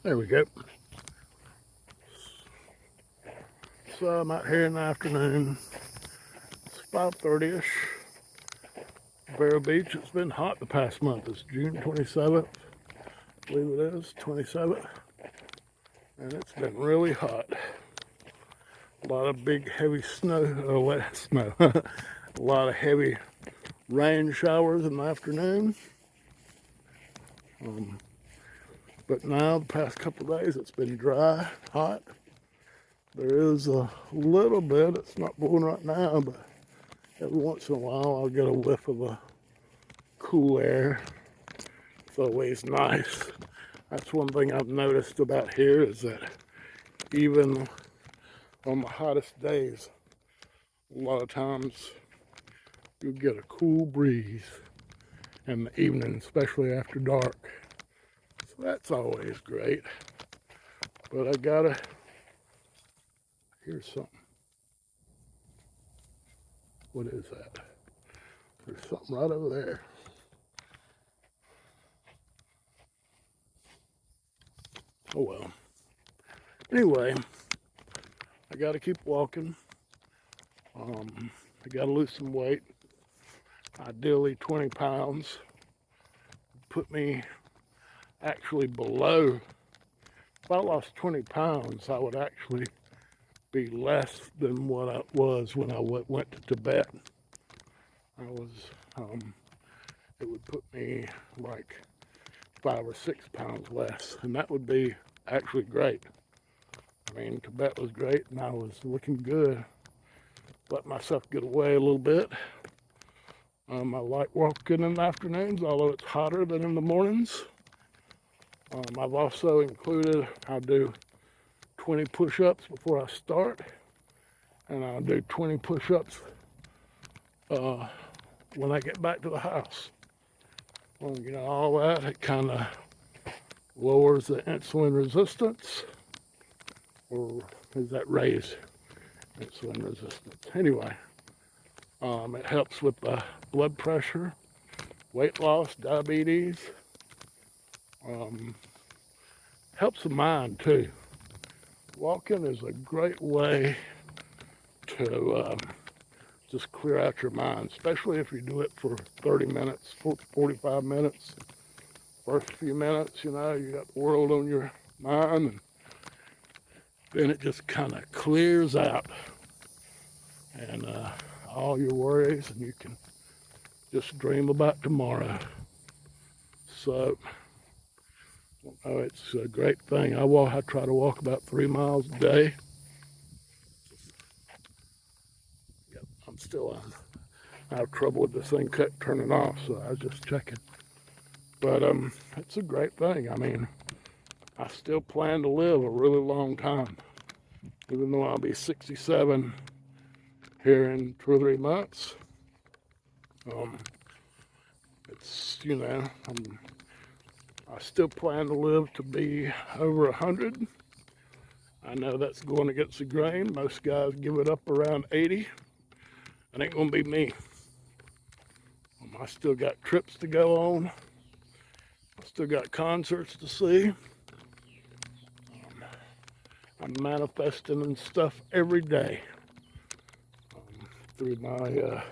There we go. So I'm out here in the afternoon. It's 5:30ish. Vero Beach. It's been hot the past month. It's June 27th. I believe it is 27th. And it's been really hot. A lot of big heavy snow, wet snow. A lot of heavy rain showers in the afternoon. But now, the past couple of days, it's been dry, hot. There is a little bit, it's not blowing right now, but every once in a while I'll get a whiff of a cool air. It's always nice. That's one thing I've noticed about here is that even on the hottest days, a lot of times you get a cool breeze in the evening, especially after dark. So that's always great. But I gotta, here's something. What is that? There's something right over there. Oh well. Anyway, I gotta keep walking. I gotta lose some weight. Ideally 20 pounds. Put me actually below. If I lost 20 pounds, I would actually be less than what I was when I went to Tibet. It would put me like 5 or 6 pounds less, and that would be actually great. I mean, Tibet was great, and I was looking good. Let myself get away a little bit. I like walking in the afternoons, although it's hotter than in the mornings. I've also included, I'll do 20 push-ups before I start, and I'll do 20 push-ups when I get back to the house. Well, you know, all that, it kind of lowers the insulin resistance, or is that raised insulin resistance? Anyway, it helps with blood pressure, weight loss, diabetes. Helps the mind too. Walking is a great way to just clear out your mind, especially if you do it for 30 minutes, 45 minutes. First few minutes, you know, you got the world on your mind, and then it just kind of clears out, and all your worries, and you can just dream about tomorrow. So, it's a great thing. I try to walk about 3 miles a day. Yep, I'm still on. I have trouble with this thing turning off, so I was just checking. But it's a great thing. I mean, I still plan to live a really long time, even though I'll be 67 here in 2 or 3 months. It's, you know, I still plan to live to be over 100. I know that's going against the grain. Most guys give it up around 80. It ain't gonna be me. I still got trips to go on. I still got concerts to see. I'm manifesting and stuff every day through my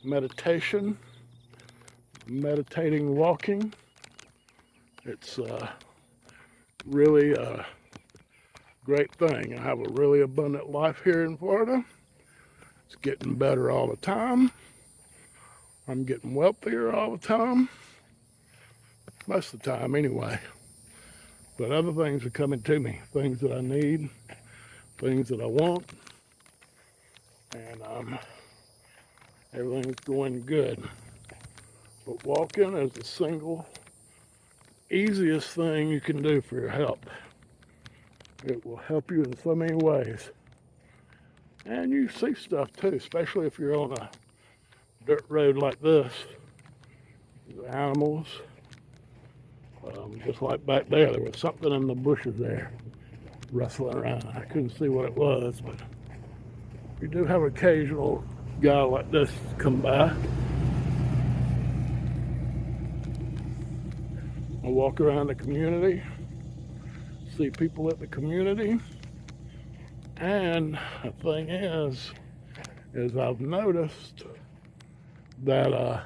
meditation, meditating, walking. It's really a great thing. I have a really abundant life here in Florida. It's getting better all the time. I'm getting wealthier all the time. Most of the time anyway. But other things are coming to me. Things that I need, things that I want. And everything's going good. But walking is the single easiest thing you can do for your health. It will help you in so many ways. And you see stuff too, especially if you're on a dirt road like this. The animals, just like back there was something in the bushes there rustling around. I couldn't see what it was, but we do have occasional guy like this come by. I walk around the community. see people at the community. And the thing is I've noticed that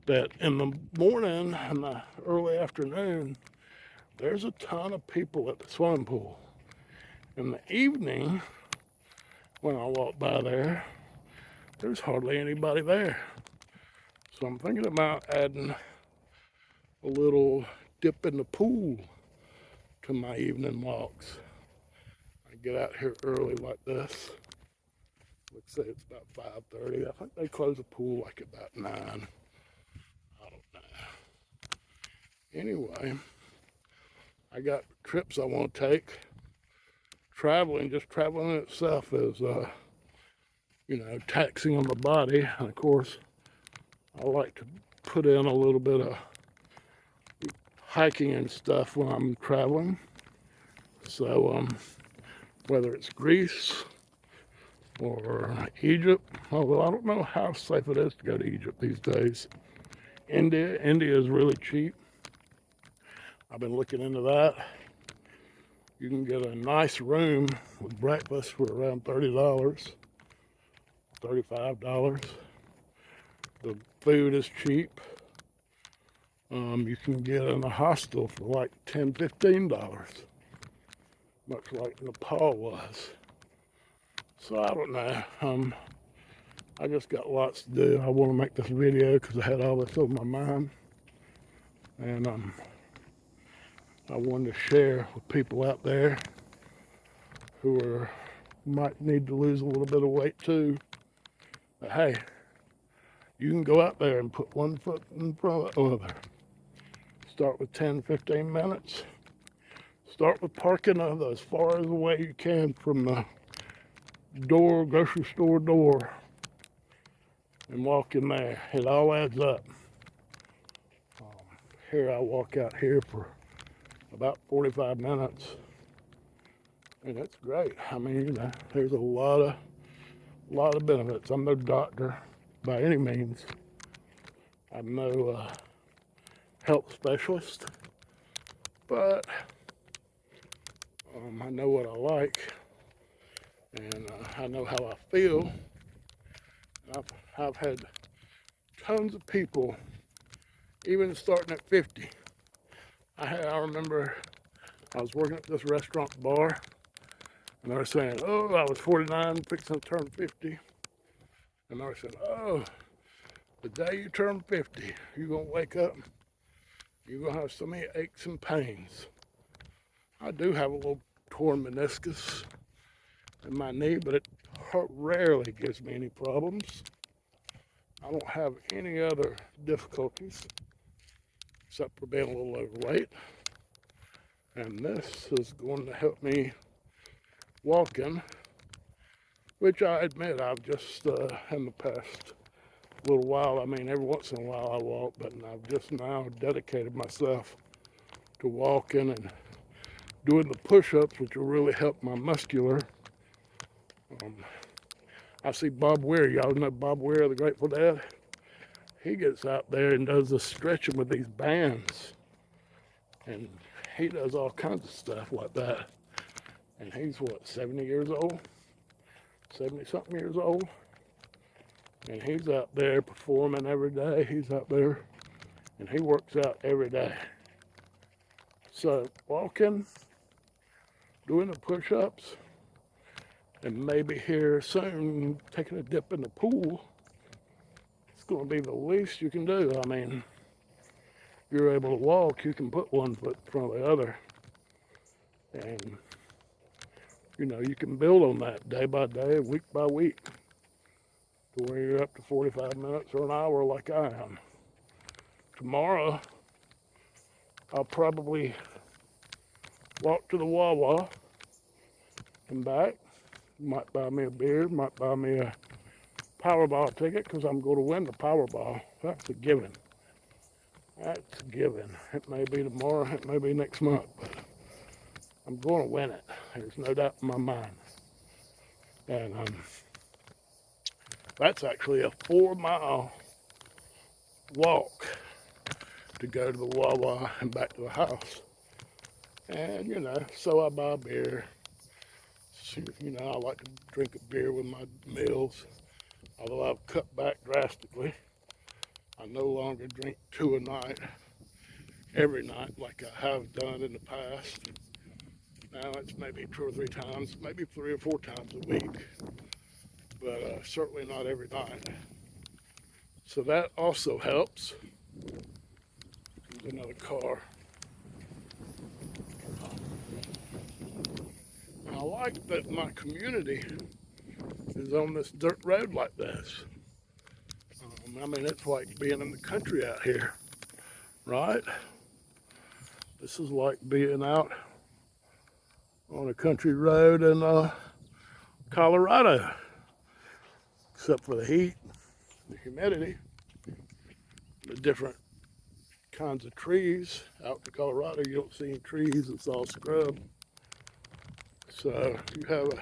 that in the morning and the early afternoon, there's a ton of people at the swimming pool. In the evening, when I walk by there, there's hardly anybody there. So I'm thinking about adding a little dip in the pool to my evening walks. I get out here early like this. Let's say it's about 5:30. I think they close the pool like about 9. I don't know. Anyway, I got trips I want to take. Just traveling in itself is, taxing on the body. And of course, I like to put in a little bit of hiking and stuff when I'm traveling. So, whether it's Greece or Egypt, although I don't know how safe it is to go to Egypt these days. India is really cheap. I've been looking into that. You can get a nice room with breakfast for around $30, $35. The food is cheap. You can get in a hostel for like $10, $15, much like Nepal was. So I don't know. I just got lots to do. I want to make this video because I had all this on my mind. And I wanted to share with people out there who might need to lose a little bit of weight too. But hey, you can go out there and put one foot in front of the other. Start with 10, 15 minutes. Start with parking as far as away you can from the grocery store door, and walk in there. It all adds up. Here I walk out here for about 45 minutes, and it's great. I mean, there's a lot of benefits. I'm no doctor by any means. I'm no health specialist, but I know what I like, and I know how I feel. I've had tons of people, even starting at 50. I remember I was working at this restaurant bar, and they were saying, "Oh, I was 49, fixing to turn 50." And they were saying, "Oh, the day you turn 50, you're going to wake up, you're going to have so many aches and pains." I do have a little torn meniscus in my knee, but it rarely gives me any problems. I don't have any other difficulties except for being a little overweight. And this is going to help me walking, which I admit I've just, in the past little while, I mean, every once in a while I walk, but I've just now dedicated myself to walking and doing the push-ups, which will really help my muscular. I see Bob Weir. Y'all know Bob Weir, the Grateful Dead? He gets out there and does the stretching with these bands. And he does all kinds of stuff like that. And he's, 70 years old? 70-something years old? And he's out there performing every day. He's out there, and he works out every day. So walking, doing the push-ups, and maybe here soon taking a dip in the pool, it's going to be the least you can do. I mean, if you're able to walk, you can put one foot in front of the other. And, you can build on that day by day, week by week, to where you're up to 45 minutes or an hour like I am. Tomorrow, I'll probably walk to the Wawa and back. Might buy me a beer, might buy me a Powerball ticket, because I'm going to win the Powerball. That's a given. That's a given. It may be tomorrow, it may be next month, but I'm going to win it. There's no doubt in my mind. And that's actually a 4-mile walk to go to the Wawa and back to the house. And, you know, so I buy beer. You know, I like to drink a beer with my meals, although I've cut back drastically. I no longer drink 2 a night, every night, like I have done in the past. Now it's maybe 2 or 3 times, maybe 3 or 4 times a week, but certainly not every night. So that also helps. There's another car. I like that my community is on this dirt road like this. I mean, it's like being in the country out here, right? This is like being out on a country road in Colorado, except for the heat, the humidity, the different kinds of trees. Out in Colorado, you don't see any trees, it's all scrub. So you have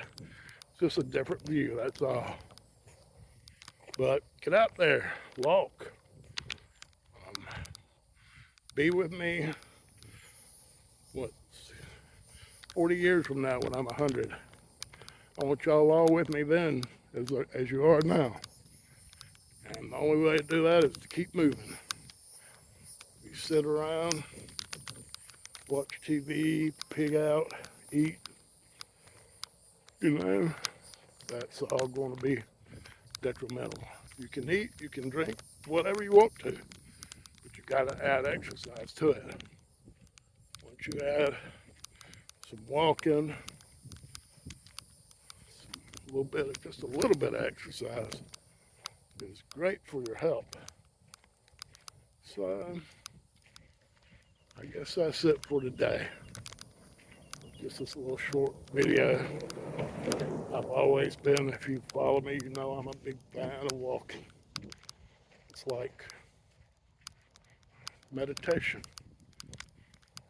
just a different view, that's all. But get out there, walk. Be with me, 40 years from now when I'm 100. I want y'all all with me then, as you are now. And the only way to do that is to keep moving. You sit around, watch TV, pig out, eat, you know, that's all going to be detrimental. You can eat, you can drink, whatever you want to, but you got to add exercise to it. Once you add some walking, just a little bit of exercise is great for your health. So I guess that's it for today. Just this little short video. I've always been, if you follow me, you know I'm a big fan of walking. It's like meditation.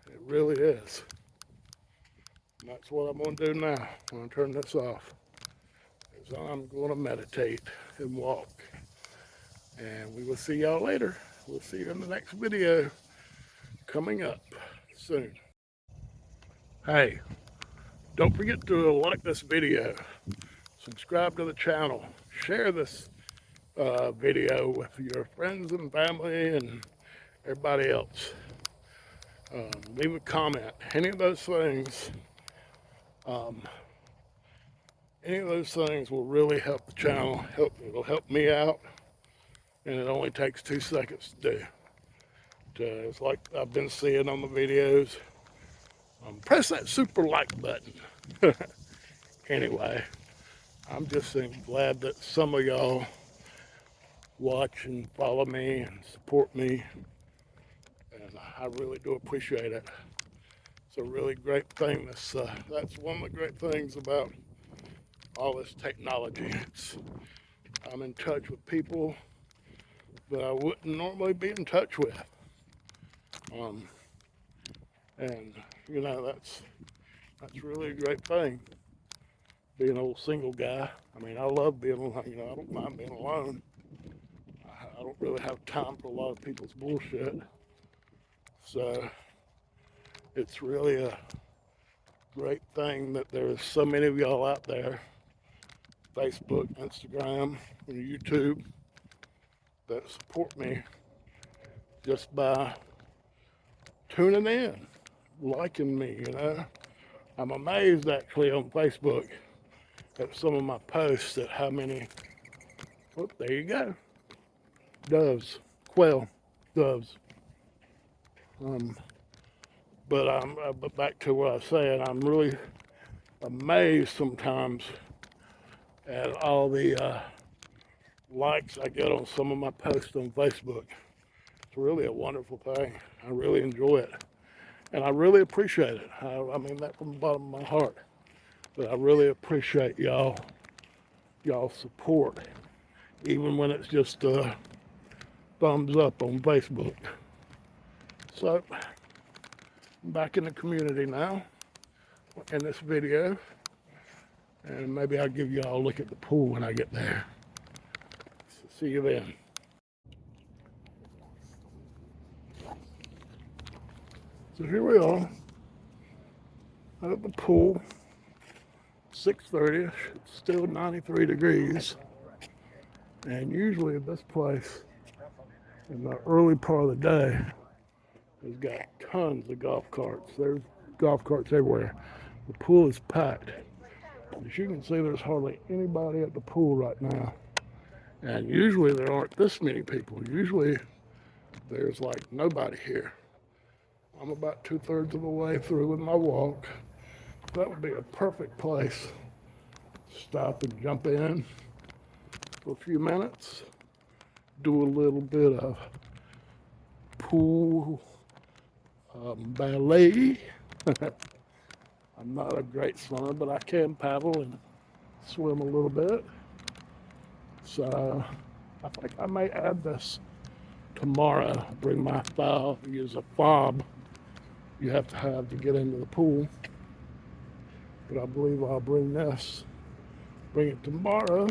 It really is. And that's what I'm going to do now when I turn this off. Is I'm going to meditate and walk. And we will see y'all later. We'll see you in the next video coming up soon. Hey, don't forget to like this video, subscribe to the channel, share this video with your friends and family and everybody else. Leave a comment. Any of those things will really help the channel. It'll help me out, and it only takes 2 seconds to do. It's like I've been seeing on the videos. Press that super like button. Anyway, I'm just glad that some of y'all watch and follow me and support me, and I really do appreciate it. It's a really great thing. That's one of the great things about all this technology. I'm in touch with people that I wouldn't normally be in touch with. And you know, that's really a great thing. Being an old single guy. I mean, I love being alone. You know, I don't mind being alone. I don't really have time for a lot of people's bullshit. So it's really a great thing that there's so many of y'all out there, Facebook, Instagram, and YouTube, that support me just by tuning in, liking me, you know. I'm amazed actually on Facebook at some of my posts at how many, oh, there you go, doves, quail, doves. But back to what I was saying, I'm really amazed sometimes at all the likes I get on some of my posts on Facebook. It's really a wonderful thing. I really enjoy it. And I really appreciate it. I mean that from the bottom of my heart. But I really appreciate y'all's support, even when it's just a thumbs up on Facebook. So, I'm back in the community now, in this video, and maybe I'll give y'all a look at the pool when I get there. So see you then. So here we are at the pool, 6:30. It's still 93 degrees. And usually this place in the early part of the day has got tons of golf carts. There's golf carts everywhere. The pool is packed. As you can see, there's hardly anybody at the pool right now. And usually there aren't this many people. Usually there's like nobody here. I'm about 2/3 of the way through with my walk. That would be a perfect place to stop and jump in for a few minutes, do a little bit of pool ballet. I'm not a great swimmer, but I can paddle and swim a little bit. So I think I may add this tomorrow. Bring my foul, use a fob you have to have to get into the pool. But I believe I'll bring this, bring it tomorrow,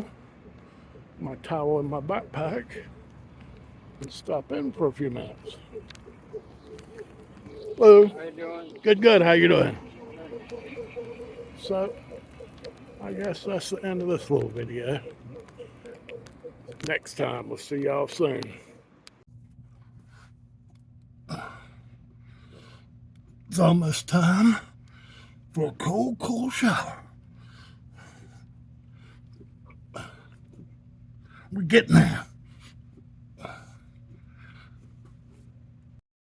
my towel in my backpack, and stop in for a few minutes. Hello. How you doing? Good, good. How you doing? So, I guess that's the end of this little video. Next time, we'll see y'all soon. It's almost time for a cold shower. We're getting there.